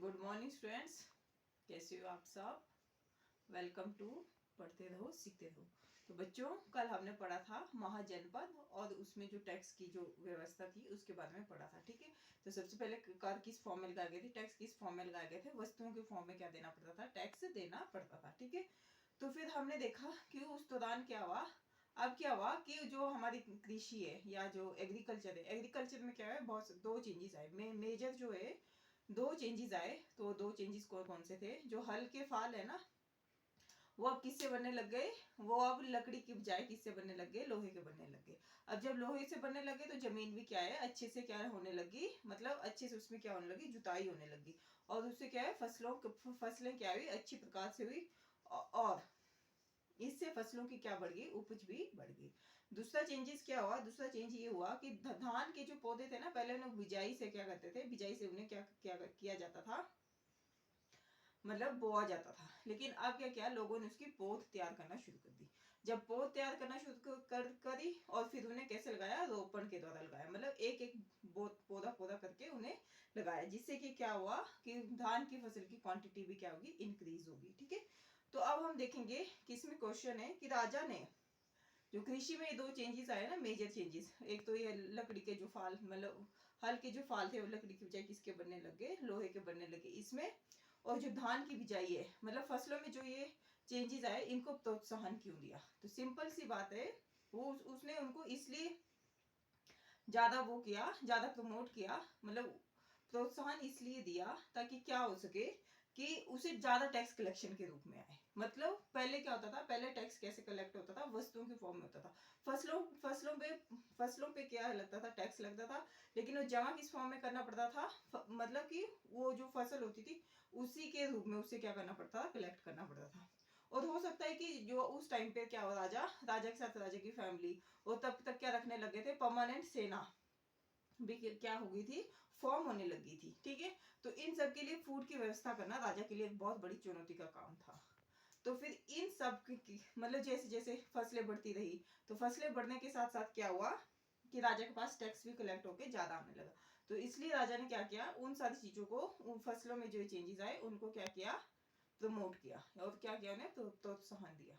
Good morning students, कैसे हो आप सब। वेलकम टू पढ़ते रहो सीखते रहो। तो बच्चों, कल हमने पढ़ा था महाजनपद और उसमें जो टैक्स की जो व्यवस्था थी उसके बारे में पढ़ा था। ठीक है, तो सबसे पहले कर किस फॉर्म में लगाए गए थे, टैक्स किस फॉर्म में लगाए गए थे, वस्तुओं के फॉर्म में क्या देना पड़ता था, टैक्स देना पड़ता था। ठीक है, तो फिर हमने देखा कि उस दौरान क्या हुआ। अब क्या हुआ कि जो हमारी कृषि है या जो एग्रीकल्चर है, एग्रीकल्चर में क्या है, बहुत दो चेंजेस आए। मेजर जो है दो चेंजेस आए। तो दो चेंजेस कौन कौन से थे। जो हल के फाल है ना, वो अब किससे बनने लग गए, वो अब लकड़ी की बजाय किससे बनने लग गए, लोहे के बनने लग गए। अब जब लोहे से बनने लगे तो जमीन भी क्या है, अच्छे से क्या होने लगी, मतलब अच्छे से उसमें क्या होने लगी, जुताई होने लगी। और उससे क्या है, फसलें क्या हुई, अच्छी प्रकार से हुई। और इससे फसलों की क्या बढ़ गई, उपज भी बढ़ गई। दूसरा चेंजेस क्या हुआ, दूसरा चेंज ये हुआ कि धान के जो पौधे थे ना, पहले उन्हें बिजाई से क्या करते थे, बिजाई से उन्हें क्या क्या किया जाता था, मतलब बोआ जाता था। लेकिन अब क्या किया, लोगों ने उसकी पौध तैयार करना शुरू कर दी। जब पौध तैयार करना शुरू करी और फिर उन्हें कैसे लगाया, रोपण के द्वारा लगाया, मतलब एक एक पौधा पौधा करके उन्हें लगाया, जिससे कि क्या हुआ कि धान की फसल की क्वांटिटी भी क्या होगी, इंक्रीज होगी। ठीक है, तो अब हम देखेंगे कि इसमें क्वेश्चन है कि राजा ने जो कृषि में दो चेंजेस आए ना, मेजर चेंजेस, एक तो ये लकड़ी के जो फाल, मतलब हल के जो फाल थे वो लकड़ी की बजाय किसके बनने लगे, लोहे के बनने लगे इसमें। और जो धान की बिजाई है, मतलब फसलों में जो ये चेंजेस आए, इनको प्रोत्साहन क्यों दिया। तो सिंपल सी बात है, वो उसने उनको इसलिए ज्यादा वो किया, ज्यादा प्रमोट किया, मतलब प्रोत्साहन इसलिए दिया ताकि क्या हो सके कि उसे ज्यादा टैक्स कलेक्शन के रूप में आए। मतलब पहले क्या होता था, पहले टैक्स कैसे कलेक्ट होता था, वस्तुओं के फॉर्म में होता था। फसलों पे क्या लगता था, टैक्स लगता था, लेकिन वो जमा किस फॉर्म में करना पड़ता था, मतलब कि वो जो फसल होती थी उसी के रूप में उसे क्या करना पड़ता था, कलेक्ट करना पड़ता था। और हो सकता है कि जो उस टाइम पे क्या हो, राजा के साथ राजा की फैमिली, और तब तक क्या रखने लगे थे, परमानेंट सेना भी क्या हो गई थी, फॉर्म होने लगी थी। ठीक है, तो इन सब के लिए फूड की व्यवस्था करना राजा के लिए एक बहुत बड़ी चुनौती का काम था। तो फिर इन सब की मतलब जैसे जैसे फसलें बढ़ती रही, तो फसलें बढ़ने के साथ साथ क्या हुआ कि राजा के पास टैक्स भी कलेक्ट होकर ज्यादा आने लगा। तो इसलिए राजा ने क्या किया, उन सारी चीजों को, उन फसलों में जो चेंजेस आए उनको क्या किया, प्रमोट किया, और क्या किया, उन्हें प्रोत्साहन दिया।